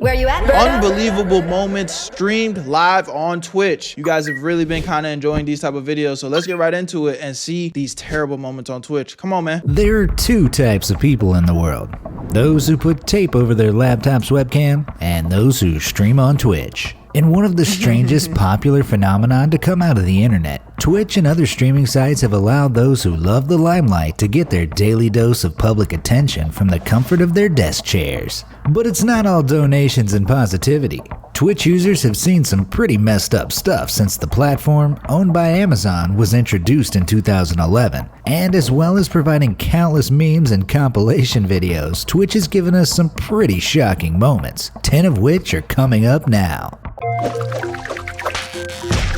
Where you at, Berto? Unbelievable moments streamed live on Twitch. You guys have really been kind of enjoying these type of videos, so let's get right into it and see these terrible moments on Twitch. Come on, man. There are two types of people in the world. Those who put tape over their laptop's webcam, and those who stream on Twitch. In one of the strangest popular phenomenon to come out of the internet, Twitch and other streaming sites have allowed those who love the limelight to get their daily dose of public attention from the comfort of their desk chairs. But it's not all donations and positivity. Twitch users have seen some pretty messed up stuff since the platform, owned by Amazon, was introduced in 2011. And as well as providing countless memes and compilation videos, Twitch has given us some pretty shocking moments, 10 of which are coming up now.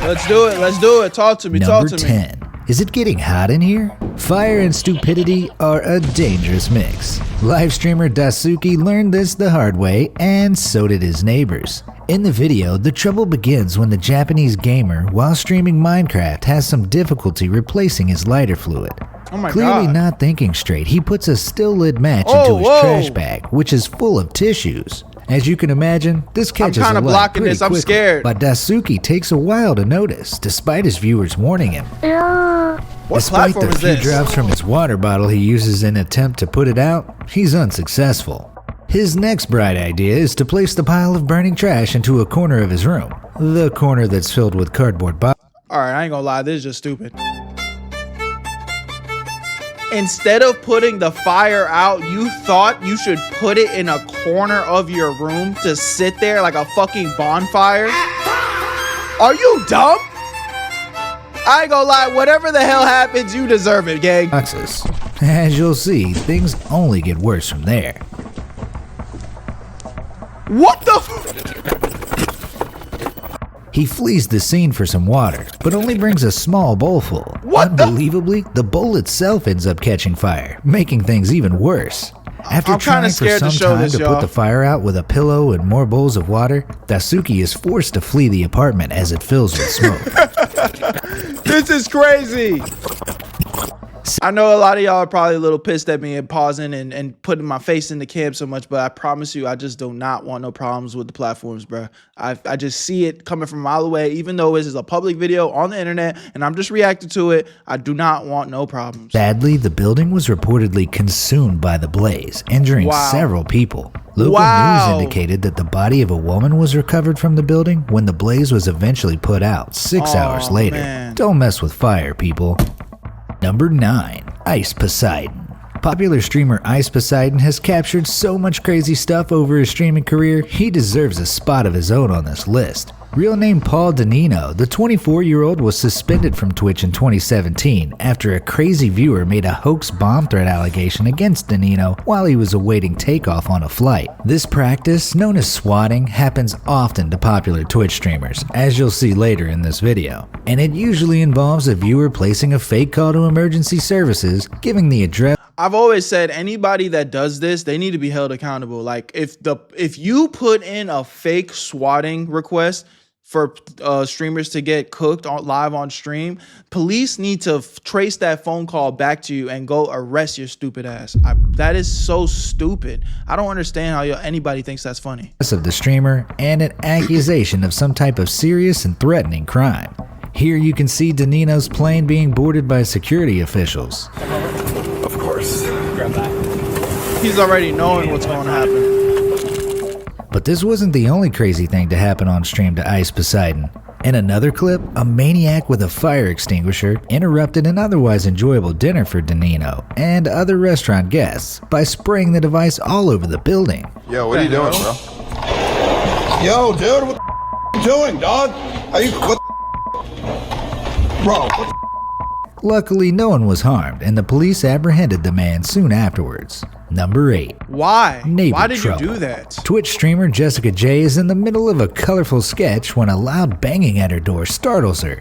Let's do it. Let's do it. Talk to me. Number Talk to 10. me. Is it getting hot in here? Fire and stupidity are a dangerous mix. Live streamer Dasuki learned this the hard way, and so did his neighbors. In the video, the trouble begins when the Japanese gamer, while streaming Minecraft, has some difficulty replacing his lighter fluid. Oh my Clearly God. not thinking straight, he puts a still lid match into his trash bag, which is full of tissues. As you can imagine, this catches kinda a light blocking pretty this. I'm quickly, scared. But Dasuki takes a while to notice, despite his viewers warning him. What Despite platform the is few this? drops from his water bottle he uses in an attempt to put it out, he's unsuccessful. His next bright idea is to place the pile of burning trash into a corner of his room, the corner that's filled with cardboard boxes. All right, I ain't gonna lie. This is just stupid. Instead of putting the fire out, you thought you should put it in a corner of your room to sit there like a fucking bonfire? Are you dumb? I ain't gonna lie, whatever the hell happens, you deserve it, gang. As you'll see, things only get worse from there. What the f- He flees the scene for some water, but only brings a small bowl full. What the- Unbelievably, the bowl itself ends up catching fire, making things even worse. After I'm kinda trying for scared to some show time this, to y'all. put the fire out with a pillow and more bowls of water, Dasuki is forced to flee the apartment as it fills with smoke. This is crazy. I know a lot of y'all are probably a little pissed at me and pausing and putting my face in the camp so much, but I promise you, I just do not want no problems with the platforms, bro. I just see it coming from a mile away, even though this is a public video on the internet and I'm just reacting to it. I do not want no problems. Sadly, the building was reportedly consumed by the blaze, injuring several people. Local news indicated that the body of a woman was recovered from the building when the blaze was eventually put out 6 hours later. Man. Don't mess with fire, people. Number 9. Ice Poseidon. Popular streamer Ice Poseidon has captured so much crazy stuff over his streaming career, he deserves a spot of his own on this list. Real name Paul Danino, the 24-year-old was suspended from Twitch in 2017 after a crazy viewer made a hoax bomb threat allegation against Danino while he was awaiting takeoff on a flight. This practice, known as swatting, happens often to popular Twitch streamers, as you'll see later in this video. And it usually involves a viewer placing a fake call to emergency services, giving the address. I've always said anybody that does this, they need to be held accountable. Like if you put in a fake swatting request for streamers to get cooked live on stream, police need to trace that phone call back to you and go arrest your stupid ass. That is so stupid. I don't understand how anybody thinks that's funny. Of the streamer and an accusation of some type of serious and threatening crime. Here you can see Danino's plane being boarded by security officials. Of course. Grab that. He's already knowing what's going to happen. But this wasn't the only crazy thing to happen on stream to Ice Poseidon. In another clip, a maniac with a fire extinguisher interrupted an otherwise enjoyable dinner for Danino and other restaurant guests by spraying the device all over the building. Yo, what are you doing, bro? Yo, dude, what the you doing, dog? Are you what bro? What Luckily, no one was harmed, and the police apprehended the man soon afterwards. Number 8. Why? Neighbor Why did trouble. you do that? Twitch streamer Jessica J is in the middle of a colorful sketch when a loud banging at her door startles her.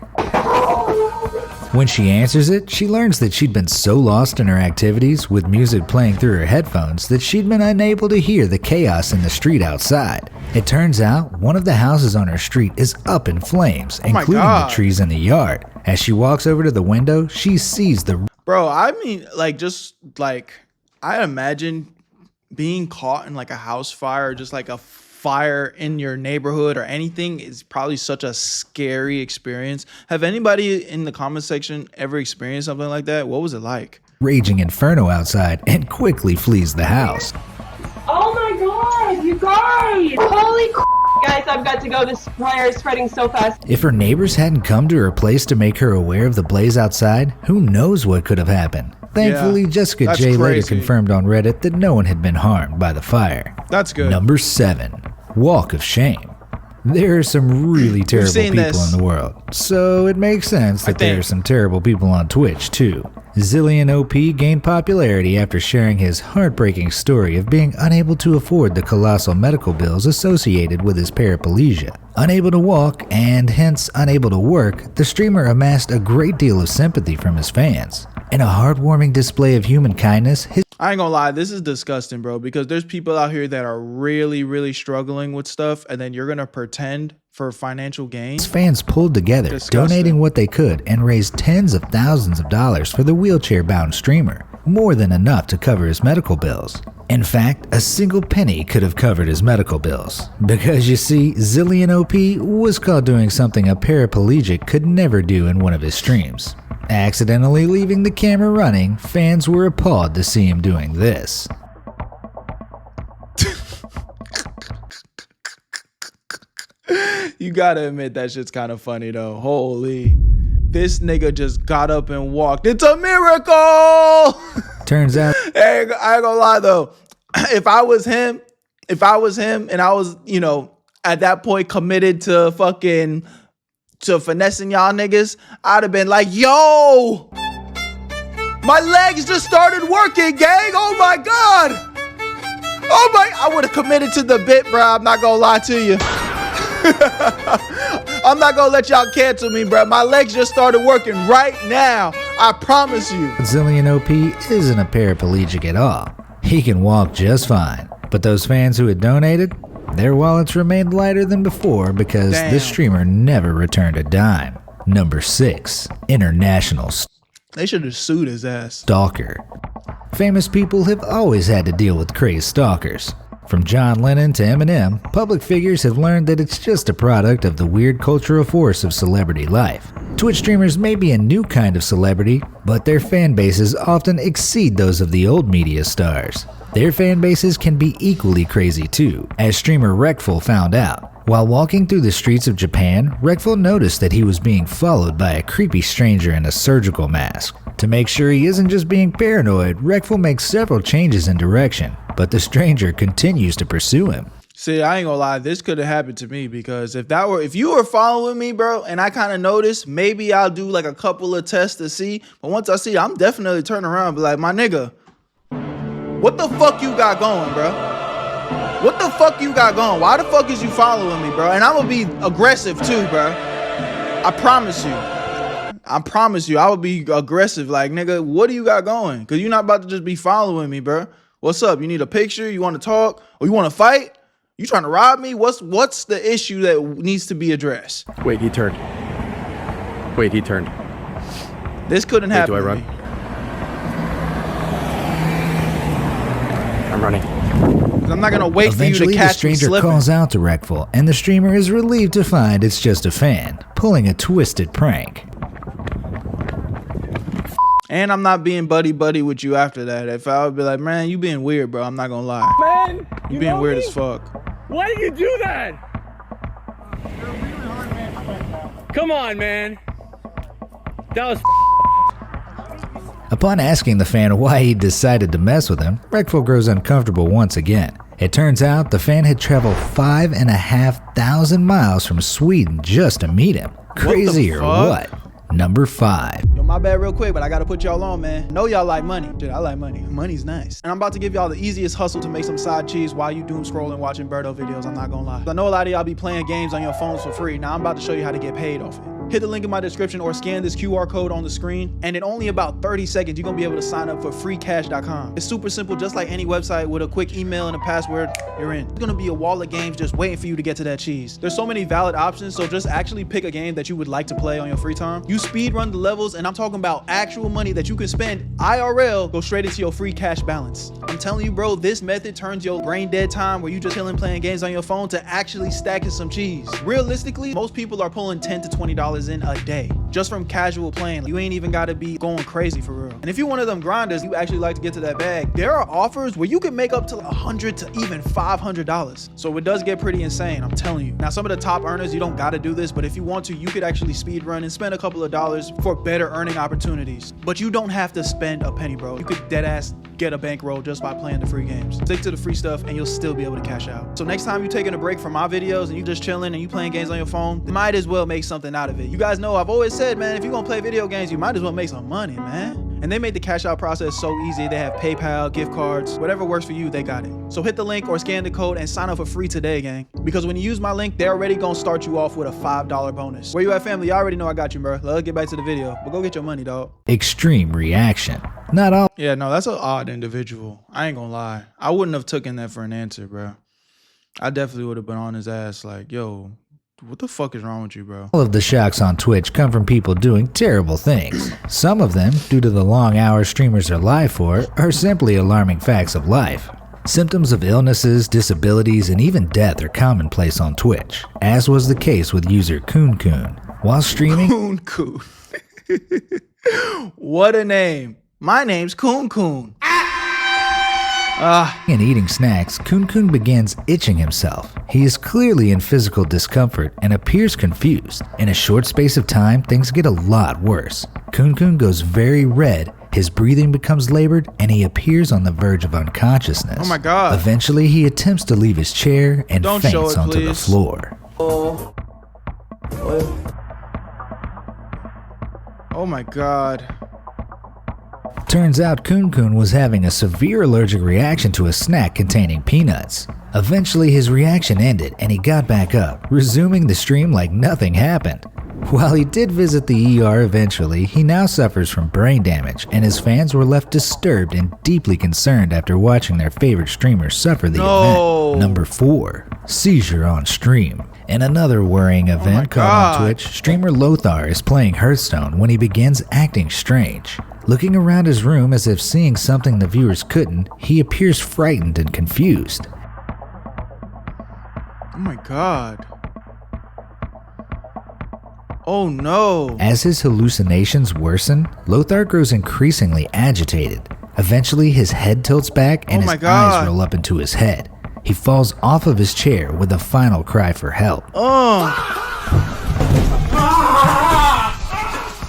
When she answers it, she learns that she'd been so lost in her activities with music playing through her headphones that she'd been unable to hear the chaos in the street outside. It turns out one of the houses on her street is up in flames, including the trees in the yard. As she walks over to the window, she sees the... Bro, I mean, I imagine being caught in like a house fire, or just like a fire in your neighborhood or anything is probably such a scary experience. Have anybody in the comment section ever experienced something like that? What was it like? Raging inferno outside and quickly flees the house. Oh my god, you guys! Holy guys, I've got to go. This fire is spreading so fast. If her neighbors hadn't come to her place to make her aware of the blaze outside, who knows what could have happened. Thankfully, Jessica that's J later crazy. confirmed on Reddit that no one had been harmed by the fire. That's good. Number 7. Walk of Shame. There are some really terrible people in the world, so it makes sense that there are some terrible people on Twitch too. Zillion OP gained popularity after sharing his heartbreaking story of being unable to afford the colossal medical bills associated with his paraplegia. Unable to walk and hence unable to work, the streamer amassed a great deal of sympathy from his fans. In a heartwarming display of human kindness, I ain't gonna lie, this is disgusting, bro, because there's people out here that are really, really struggling with stuff, and then you're gonna pretend for financial gain. his fans pulled together, Disgusting. donating what they could and raised tens of thousands of dollars for the wheelchair-bound streamer, more than enough to cover his medical bills. In fact, a single penny could have covered his medical bills. Because you see, Zillion OP was caught doing something a paraplegic could never do in one of his streams. Accidentally leaving the camera running, fans were appalled to see him doing this. You gotta admit that shit's kind of funny though. Holy. This nigga just got up and walked. It's a miracle! Turns out, Hey, I ain't gonna lie though. If I was him and I was, you know, at that point committed to finessing y'all niggas, I'd have been like, yo, my legs just started working, gang. Oh my God. I would have committed to the bit, bro. I'm not gonna lie to you. I'm not gonna let y'all cancel me, bro. My legs just started working right now. I promise you. Zillion OP isn't a paraplegic at all. He can walk just fine. But those fans who had donated, their wallets remained lighter than before because Damn. this streamer never returned a dime. Number 6. International They should have sued his ass. Stalker. Famous people have always had to deal with crazed stalkers. From John Lennon to Eminem, public figures have learned that it's just a product of the weird cultural force of celebrity life. Twitch streamers may be a new kind of celebrity, but their fan bases often exceed those of the old media stars. Their fan bases can be equally crazy too, as streamer Wreckful found out. While walking through the streets of Japan, Wreckful noticed that he was being followed by a creepy stranger in a surgical mask. To make sure he isn't just being paranoid, Wreckful makes several changes in direction, but the stranger continues to pursue him. See, I ain't gonna lie, this could have happened to me because if you were following me, bro, and I kind of noticed, maybe I'll do like a couple of tests to see. But once I see, I'm definitely turning around and be like, my nigga, what the fuck you got going, bro? What the fuck you got going? Why the fuck is you following me, bro? And I'm gonna be aggressive too, bro. I promise you. I would be aggressive. Like, nigga, what do you got going? Because you're not about to just be following me, bro. What's up? You need a picture? You want to talk? Or you want to fight? You trying to rob me? What's the issue that needs to be addressed? Wait, he turned. Wait, he turned. This couldn't happen. Do I to run? me. I'm running. 'Cause I'm not gonna wait for you Eventually, to the catch me stranger slipping. calls out to Wreckful, and the streamer is relieved to find it's just a fan, pulling a twisted prank. And I'm not being buddy with you after that. If I would be like, man, you being weird, bro. I'm not gonna lie. Man, You being weird as fuck. Why did you do that? Come on, man. That was Upon asking the fan why he decided to mess with him, Wreckful grows uncomfortable once again. It turns out the fan had traveled 5,500 miles from Sweden just to meet him. Crazy or fuck? what? Number 5. Yo, my bad real quick, but I gotta put y'all on, man. Know y'all like money. Dude, I like money. Money's nice. And I'm about to give y'all the easiest hustle to make some side cheese while you doom scrolling watching Berto videos, I'm not gonna lie. I know a lot of y'all be playing games on your phones for free. Now I'm about to show you how to get paid off it. Hit the link in my description or scan this QR code on the screen, and in only about 30 seconds, you're gonna be able to sign up for freecash.com. It's super simple, just like any website. With a quick email and a password, you're in. It's gonna be a wall of games just waiting for you to get to that cheese. There's so many valid options, so just actually pick a game that you would like to play on your free time. You speed run the levels, and I'm talking about actual money that you can spend IRL, go straight into your free cash balance. I'm telling you, bro, this method turns your brain dead time where you just chilling playing games on your phone to actually stacking some cheese. Realistically, most people are pulling $10 to $20 in a day just from casual playing. You ain't even gotta be going crazy for real. And if you're one of them grinders, you actually like to get to that bag, there are offers where you can make up to $100 to even $500. So it does get pretty insane, I'm telling you. Now, some of the top earners, you don't gotta do this, but if you want to, you could actually speed run and spend a couple of dollars for better earning opportunities. But you don't have to spend a penny, bro. You could dead ass get a bankroll just by playing the free games. Stick to the free stuff and you'll still be able to cash out. So next time you're taking a break from my videos and you just chilling and you playing games on your phone, you might as well make something out of it. You guys know I've always said, man, if you're gonna play video games, you might as well make some money, man. And they made the cash out process so easy. They have PayPal, gift cards, whatever works for you, they got it. So hit the link or scan the code and sign up for free today, gang. Because when you use my link, they're already gonna start you off with a $5 bonus. Where you at, family? You already know I got you, bro. Let's get back to the video, but go get your money, dog. Extreme reaction. Not all. Yeah, no, that's an odd individual. I ain't gonna lie. I wouldn't have taken that for an answer, bro. I definitely would have been on his ass like, yo, what the fuck is wrong with you, bro? All of the shocks on Twitch come from people doing terrible things. Some of them, due to the long hours streamers are live for, are simply alarming facts of life. Symptoms of illnesses, disabilities, and even death are commonplace on Twitch, as was the case with user Coon Coon. While streaming, Coon Coon. What a name. My name's Coon Coon. and eating snacks, Coon Coon begins itching himself. He is clearly in physical discomfort and appears confused. In a short space of time, things get a lot worse. Coon Coon goes very red, his breathing becomes labored, and he appears on the verge of unconsciousness. Oh my God. Eventually, he attempts to leave his chair and Don't show faints it, onto the please. floor. Oh my God. Turns out Coon Coon was having a severe allergic reaction to a snack containing peanuts. Eventually his reaction ended and he got back up, resuming the stream like nothing happened. While he did visit the ER eventually, he now suffers from brain damage and his fans were left disturbed and deeply concerned after watching their favorite streamer suffer the event. Number 4. Seizure on stream. In another worrying event caught on Twitch, streamer Lothar is playing Hearthstone when he begins acting strange. Looking around his room as if seeing something the viewers couldn't, he appears frightened and confused. Oh my God. Oh no. As his hallucinations worsen, Lothar grows increasingly agitated. Eventually his head tilts back and his eyes roll up into his head. He falls off of his chair with a final cry for help.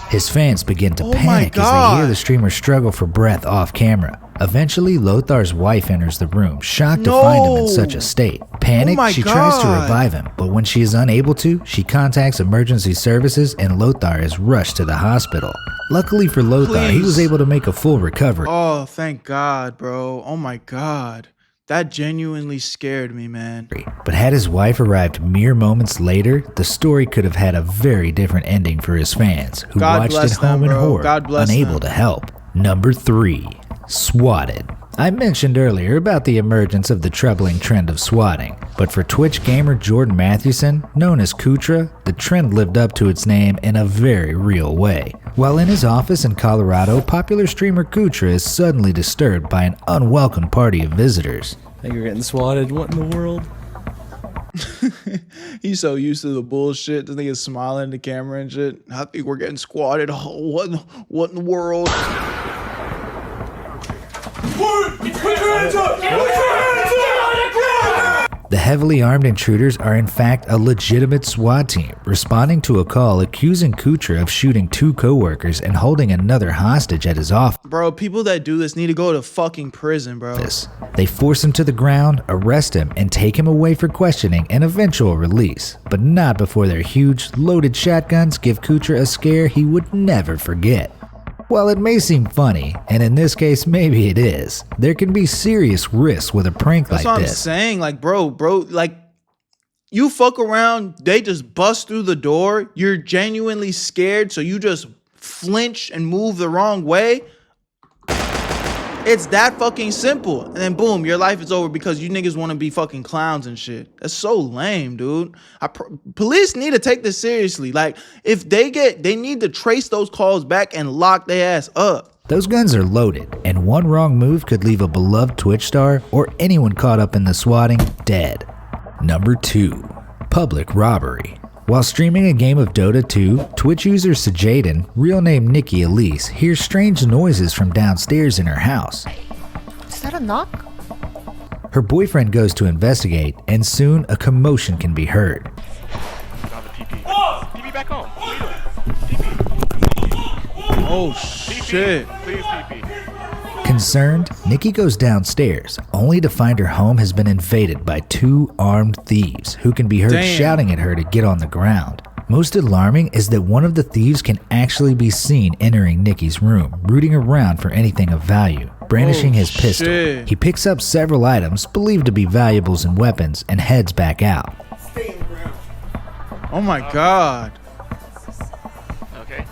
His fans begin to panic as they hear the streamer struggle for breath off camera. Eventually, Lothar's wife enters the room, shocked to find him in such a state. Panicked, she tries to revive him, but when she is unable to, she contacts emergency services and Lothar is rushed to the hospital. Luckily for Lothar, he was able to make a full recovery. Oh, thank God, bro. Oh my God. That genuinely scared me, man. But had his wife arrived mere moments later, the story could have had a very different ending for his fans, who watched at home in horror, unable to help. Number 3. Swatted. I mentioned earlier about the emergence of the troubling trend of swatting, but for Twitch gamer Jordan Mathewson, known as Kutra, the trend lived up to its name in a very real way. While in his office in Colorado, popular streamer Kutra is suddenly disturbed by an unwelcome party of visitors. I think you're getting swatted. What in the world? He's so used to the bullshit. This nigga's smiling at the camera and shit. I think we're getting squatted. Oh, what in the world? The heavily armed intruders are in fact a legitimate SWAT team, responding to a call accusing Kutra of shooting 2 co-workers and holding another hostage at his office. Bro, people that do this need to go to fucking prison, bro. They force him to the ground, arrest him, and take him away for questioning and eventual release, but not before their huge, loaded shotguns give Kutra a scare he would never forget. While it may seem funny, and in this case maybe it is, there can be serious risks with a prank like this. That's what I'm saying. Like, bro, like, You fuck around, they just bust through the door. You're genuinely scared, so you just flinch and move the wrong way. It's that fucking simple. And then boom, your life is over because you niggas want to be fucking clowns and shit. That's so lame, dude. Police need to take this seriously. Like, if they need to trace those calls back and lock their ass up. Those guns are loaded, and one wrong move could leave a beloved Twitch star or anyone caught up in the swatting dead. Number 2. Public robbery. While streaming a game of Dota 2, Twitch user Poseidon, real name Nikki Elise, hears strange noises from downstairs in her house. Is that a knock? Her boyfriend goes to investigate, and soon a commotion can be heard. TP back home. What are you doing? Oh shit. Please TP. Concerned, Nikki goes downstairs, only to find her home has been invaded by 2 armed thieves who can be heard shouting at her to get on the ground. Most alarming is that one of the thieves can actually be seen entering Nikki's room, rooting around for anything of value, brandishing his pistol. Shit. He picks up several items believed to be valuables and weapons and heads back out. Oh my god. Okay.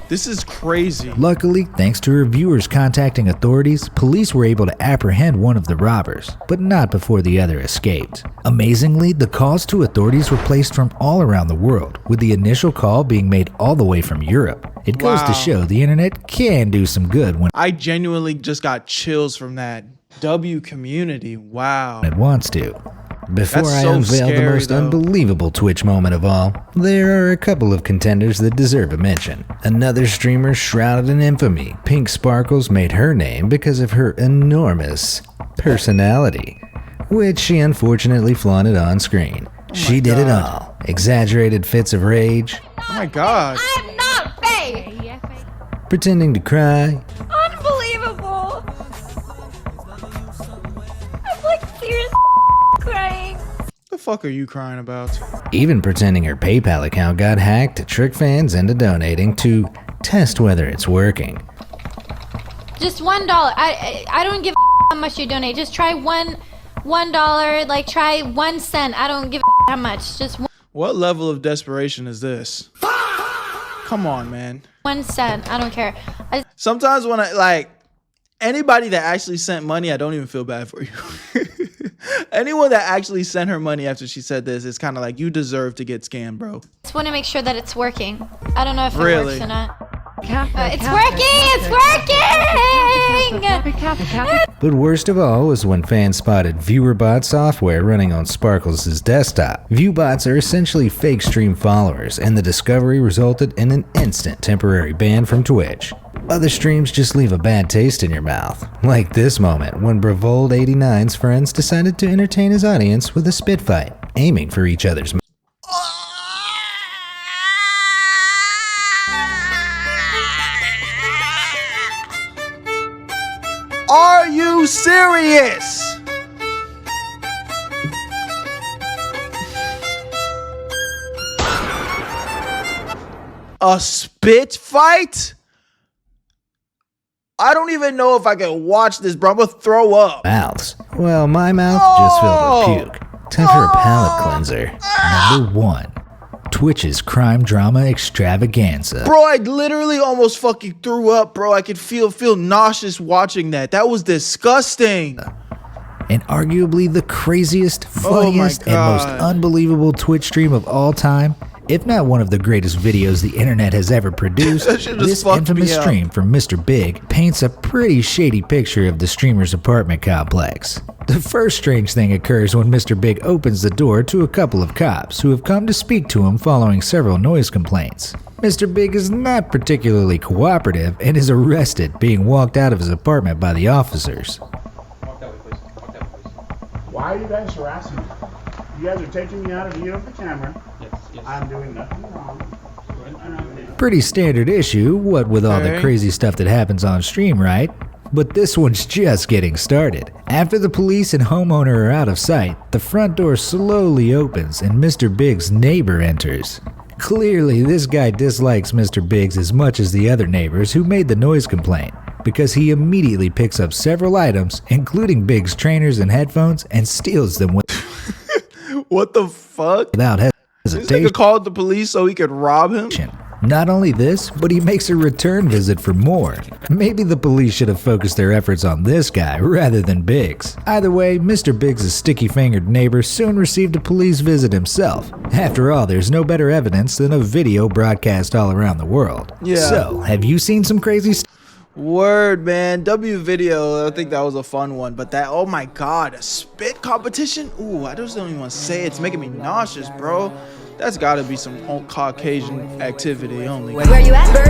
This is crazy. Luckily, thanks to her viewers contacting authorities, police were able to apprehend one of the robbers, but not before the other escaped. Amazingly, the calls to authorities were placed from all around the world, with the initial call being made all the way from Europe. It goes to show the internet can do some good when I genuinely just got chills from that. W community. Wow. it wants to. Before That's I so unveil the scary, most though. unbelievable Twitch moment of all, there are a couple of contenders that deserve a mention. Another streamer shrouded in infamy, Pink Sparkles made her name because of her enormous personality, which she unfortunately flaunted on screen. She did it all. Exaggerated fits of rage, Oh my god. I'm not fake! pretending to cry, Unbelievable! I'm like serious crying. The fuck are you crying about? even pretending her PayPal account got hacked to trick fans into donating to test whether it's working. Just $1. I don't give a how much you donate. Just try $1. Like try 1 cent. I don't give a how much. Just What level of desperation is this? Come on, man. 1 cent. I don't care. Sometimes when I like anybody that actually sent money, I don't even feel bad for you. Anyone that actually sent her money after she said this, it's kind of like you deserve to get scammed, bro. just want to make sure that it's working. I don't know if it Really? works or not. It's working! It's working! But worst of all was when fans spotted ViewerBot software running on Sparkles' desktop. ViewBots are essentially fake stream followers, and the discovery resulted in an instant temporary ban from Twitch. Other streams just leave a bad taste in your mouth, like this moment when Bravold89's friends decided to entertain his audience with a spit fight, aiming for each other's mouth. Are you serious? A spit fight? I don't even know if I can watch this, bro. I'm gonna throw up. Mouths. Well, my mouth just filled with puke. Time for a palate cleanser. Number 1. Twitch's crime drama extravaganza. Bro, I literally almost fucking threw up, bro. I could feel nauseous watching that. That was disgusting. And arguably the craziest, funniest, and most God. unbelievable Twitch stream of all time, if not one of the greatest videos the internet has ever produced. That shit just This fucked me infamous up. stream from Mr. Big paints a pretty shady picture of the streamer's apartment complex. The first strange thing occurs when Mr. Big opens the door to a couple of cops who have come to speak to him following several noise complaints. Mr. Big is not particularly cooperative and is arrested, being walked out of his apartment by the officers. Why are you guys harassing me? You guys are taking me out of view of the camera. Yes. I'm doing nothing wrong. Pretty standard issue, what with all the Okay. crazy stuff that happens on stream, right? But this one's just getting started. After the police and homeowner are out of sight, the front door slowly opens and Mr. Biggs' neighbor enters. Clearly, this guy dislikes Mr. Biggs as much as the other neighbors who made the noise complaint, because he immediately picks up several items, including Biggs' trainers and headphones, and steals them with What the fuck? without This hesitation. nigga called the police so he could rob him? Not only this, but he makes a return visit for more. Maybe the police should have focused their efforts on this guy rather than Biggs. Either way, Mr. Biggs' sticky-fingered neighbor soon received a police visit himself. After all, there's no better evidence than a video broadcast all around the world. Yeah. So, have you seen some crazy stuff? Word, man. W video, I think that was a fun one. But that, oh my god, a spit competition? Ooh, I just don't even want to say it. It's making me nauseous, bro. That's gotta be some Caucasian activity only. Where you at, Berto?